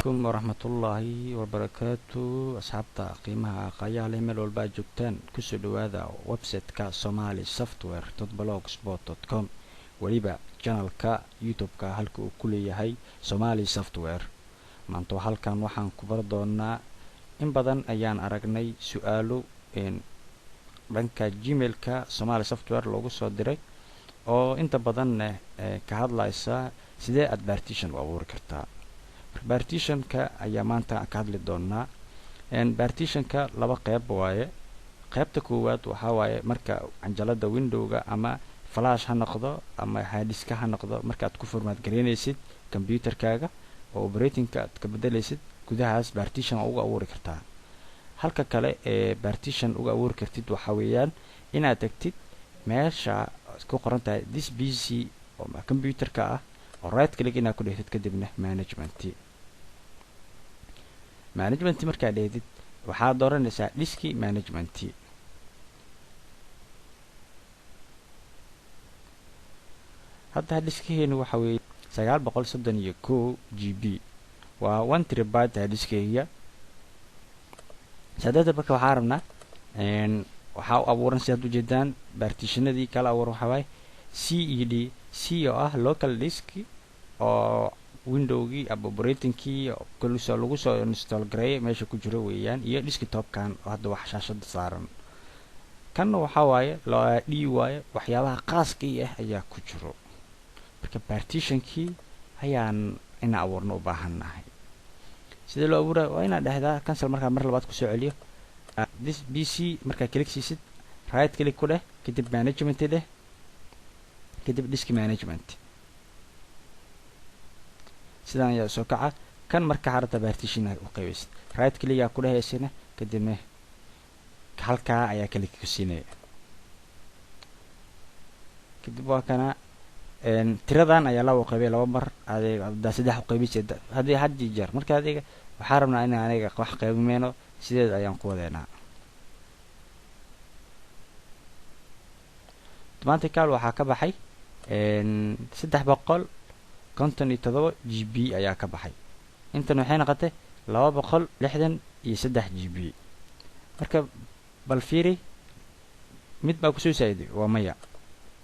عليكم ورحمة الله وبركاته أصحابتا قيمها قيال إيميل والبا جوجتان كسو دوادا ويب سايت كا Somali Software.blogspot.com وليبا channel ka YouTube ka halka uu ku leeyahay Somali Software maanta halkan waxaan ku bar doonaa in badan ayaan aragnay su'aalo dhanka Gmail ka Somali Software loogu soo diray oo inta badan ka hadlaysa sidee aad partition u abuuri kartaa partition ka ayaa maanta ka hadli doonaa partition ka laba qayb waaye qaybta koowaad waxa waaye marka anjalada window-ga ama flash ha noqdo ama hard disk ha noqdo marka aad ku format gareynaysid computer-kaaga oo operating-ka aad ka bedelaysid gudahaas partition ugu abuuri kartaa halka kale ee partition ugu abuuri kartid waxa weeyaan inaad tagtid meesha ku qoran tahay this PC oo computer-ka ah oo right click inaad ku dhigtid kadibna management marka dheedid waxaa dooranaysaa diski management hadda diskiheenu waxa weeye 931 GB waa 1 TB diskiga sadada marka waxaa rabnaa waxa uu abuuran si aad u jeedaan partitionadii kala abuur waxa waaye CED C oo ah local disk oo window-gii ama operating-kii oo lagu soo install gareeyay meesha ku jiro weeyaan iyo desktop-kan oo hadda wax shaashada saaran kan waxa waaye D waaye waxyaabaha khaaska ah ayaa ku jiro marka partition-kii ayaan ina abuurno u baahanahay sida loo abuuray waa ina dhahdaa cancel marka mar labaad ku soo celiyo this PC marka click siisid right click ku dheh kadib management dheh kadib disk management sidaan ayaa soo kaca kan marka harta partition u qaybeysid right click ku dhahaysina kadibna halka ayaa click ku siinay kadib waa kana tiradan ayaa laba qaybay laba mar adeega saddex qaybisay hadii had jeer marka adeega waxaan rabnaa in aniga wax qaybmeeno sideed ayaan ku wadeynaa maanta kaal waxaa ka baxay 357 GB ayaa ka baxay intan waxay noqotay 263 GB marka bal fiiri mid baa ku soo saaciday waa maya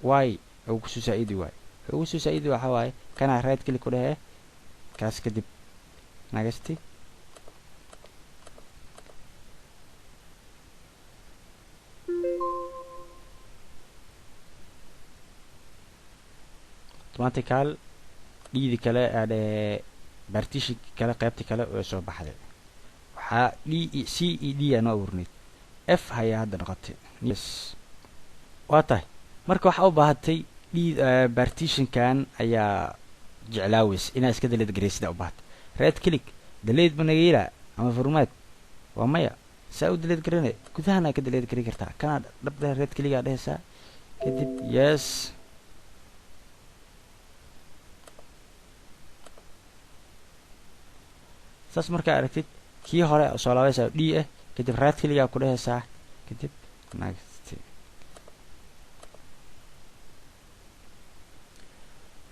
way oo ku soo saaciday waxa waaye kana right click ku dhahay kaas kadib nagasti automatical dhidi kale aad partition kale qaybta kale oo soo baxday waxa CED aan abuurnay F haya hadda noqotay yes waa tahay marka waxa u baahatay partition kan ayaa jeclaawis inaad iska delete gareysida u baahatay right click delete banagayla ama format waa maya saa u delete gareynay gudahana ka delete gareyn kartaa kana dhabda right click aad dhehaysaa kadib yes saas marka aragtid kii hore soo laabaysa D ah kadib right click ku dhahaysaa kadib next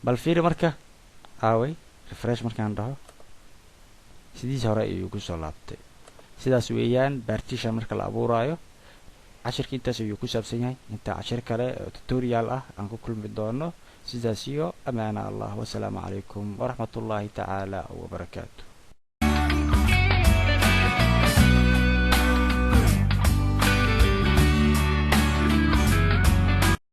bal fiiri marka aaway refresh markaan dhaho sidiis hore ayuu ku soo laabtay sidaas weeyaan partition marka la abuurayo cashirka intaas ayuu ku saabsan yahay inta cashir kale tutorial ah aan ku kulmi doono sidaas iyo amaana Allah wa salaamu calaykum wa rahmatullahi ta'ala wa barakaatuh